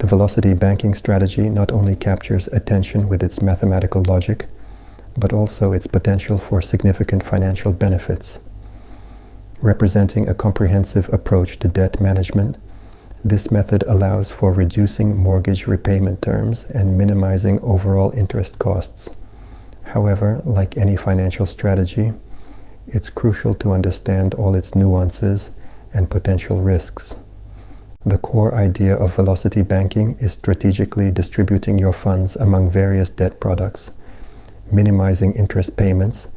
The velocity banking strategy not only captures attention with its mathematical logic, but also its potential for significant financial benefits. Representing a comprehensive approach to debt management, this method allows for reducing mortgage repayment terms and minimizing overall interest costs. However, like any financial strategy, it's crucial to understand all its nuances and potential risks. The core idea of velocity banking is strategically distributing your funds among various debt products, minimizing interest payments,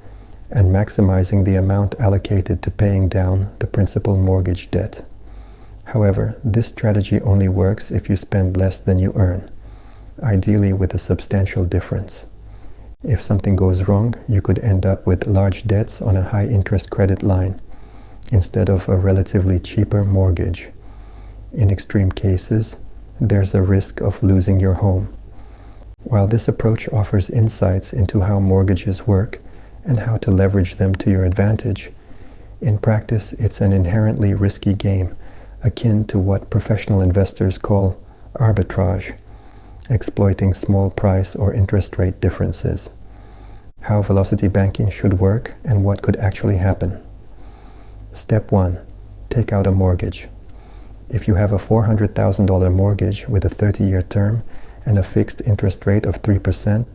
and maximizing the amount allocated to paying down the principal mortgage debt. However, this strategy only works if you spend less than you earn, ideally with a substantial difference. If something goes wrong, you could end up with large debts on a high-interest credit line, instead of a relatively cheaper mortgage. In extreme cases, there's a risk of losing your home. While this approach offers insights into how mortgages work and how to leverage them to your advantage, in practice it's an inherently risky game, akin to what professional investors call arbitrage, exploiting small price or interest rate differences. How velocity banking should work and what could actually happen. Step 1. Take out a mortgage. If you have a $400,000 mortgage with a 30-year term and a fixed interest rate of 3%,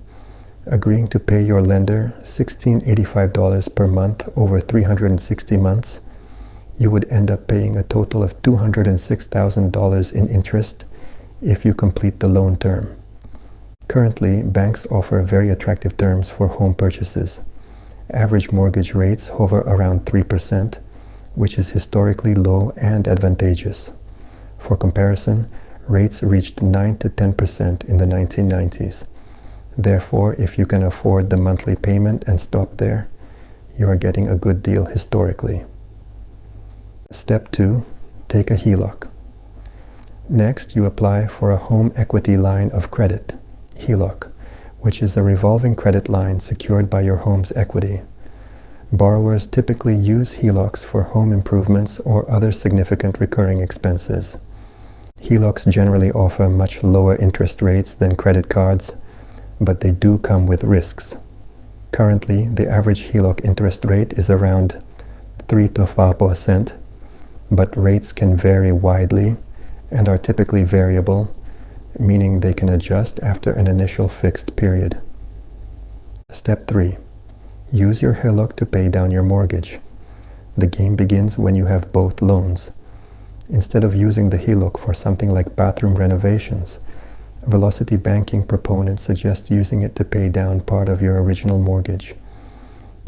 agreeing to pay your lender $1,685 per month over 360 months, you would end up paying a total of $206,000 in interest if you complete the loan term. Currently, banks offer very attractive terms for home purchases. Average mortgage rates hover around 3%, which is historically low and advantageous. For comparison, rates reached 9 to 10% in the 1990s. Therefore, if you can afford the monthly payment and stop there, you are getting a good deal historically. Step 2. Take a HELOC. Next, you apply for a home equity line of credit, HELOC, which is a revolving credit line secured by your home's equity. Borrowers typically use HELOCs for home improvements or other significant recurring expenses. HELOCs generally offer much lower interest rates than credit cards, but they do come with risks. Currently, the average HELOC interest rate is around 3 to 4%, but rates can vary widely and are typically variable, meaning they can adjust after an initial fixed period. Step 3. Use your HELOC to pay down your mortgage. The game begins when you have both loans. Instead of using the HELOC for something like bathroom renovations, velocity banking proponents suggest using it to pay down part of your original mortgage.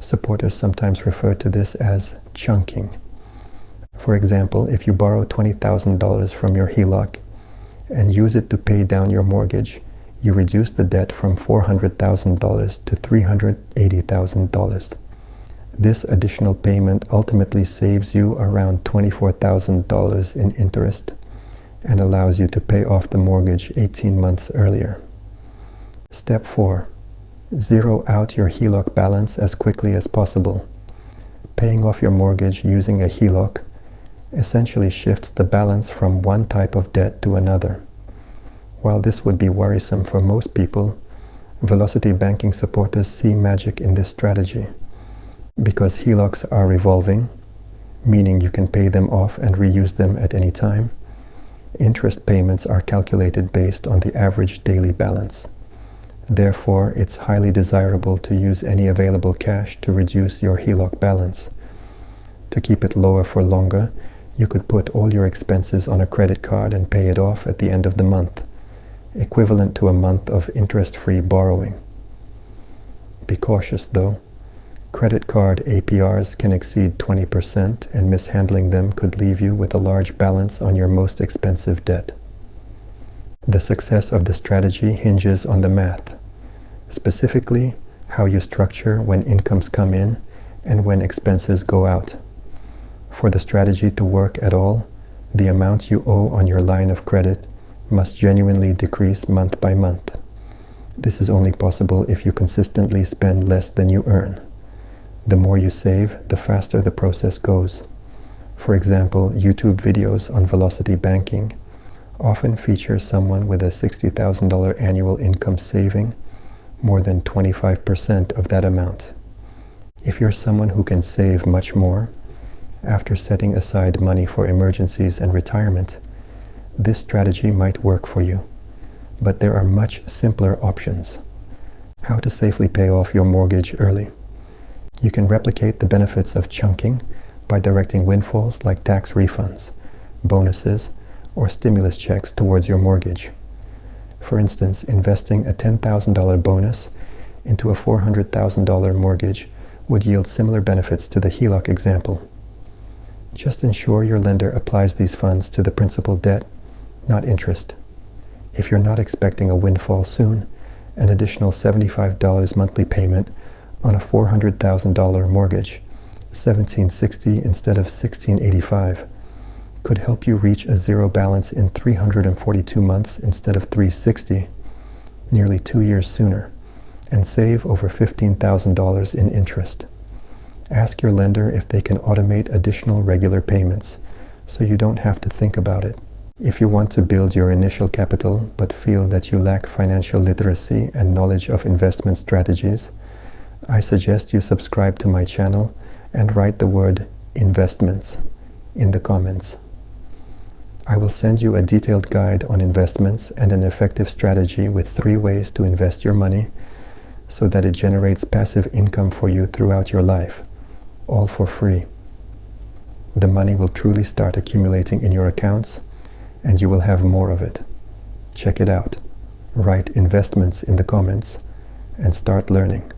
Supporters sometimes refer to this as chunking. For example, if you borrow $20,000 from your HELOC and use it to pay down your mortgage, you reduce the debt from $400,000 to $380,000. This additional payment ultimately saves you around $24,000 in interest and allows you to pay off the mortgage 18 months earlier. Step 4. Zero out your HELOC balance as quickly as possible. Paying off your mortgage using a HELOC essentially shifts the balance from one type of debt to another. While this would be worrisome for most people, velocity banking supporters see magic in this strategy. Because HELOCs are revolving, meaning you can pay them off and reuse them at any time, interest payments are calculated based on the average daily balance. Therefore, it's highly desirable to use any available cash to reduce your HELOC balance. To keep it lower for longer, you could put all your expenses on a credit card and pay it off at the end of the month, equivalent to a month of interest-free borrowing. Be cautious though. Credit card APRs can exceed 20%, and mishandling them could leave you with a large balance on your most expensive debt. The success of the strategy hinges on the math, specifically how you structure when incomes come in and when expenses go out. For the strategy to work at all, the amount you owe on your line of credit must genuinely decrease month by month. This is only possible if you consistently spend less than you earn. The more you save, the faster the process goes. For example, YouTube videos on velocity banking often feature someone with a $60,000 annual income saving more than 25% of that amount. If you're someone who can save much more, after setting aside money for emergencies and retirement, this strategy might work for you. But there are much simpler options. How to safely pay off your mortgage early. You can replicate the benefits of chunking by directing windfalls like tax refunds, bonuses, or stimulus checks towards your mortgage. For instance, investing a $10,000 bonus into a $400,000 mortgage would yield similar benefits to the HELOC example. Just ensure your lender applies these funds to the principal debt, not interest. If you're not expecting a windfall soon, an additional $75 monthly payment on a $400,000 mortgage, $1,760 instead of $1,685, could help you reach a zero balance in 342 months instead of 360, nearly 2 years sooner, and save over $15,000 in interest. Ask your lender if they can automate additional regular payments, so you don't have to think about it. If you want to build your initial capital but feel that you lack financial literacy and knowledge of investment strategies, I suggest you subscribe to my channel and write the word investments in the comments. I will send you a detailed guide on investments and an effective strategy with 3 ways to invest your money so that it generates passive income for you throughout your life, all for free. The money will truly start accumulating in your accounts, and you will have more of it. Check it out. Write investments in the comments and start learning.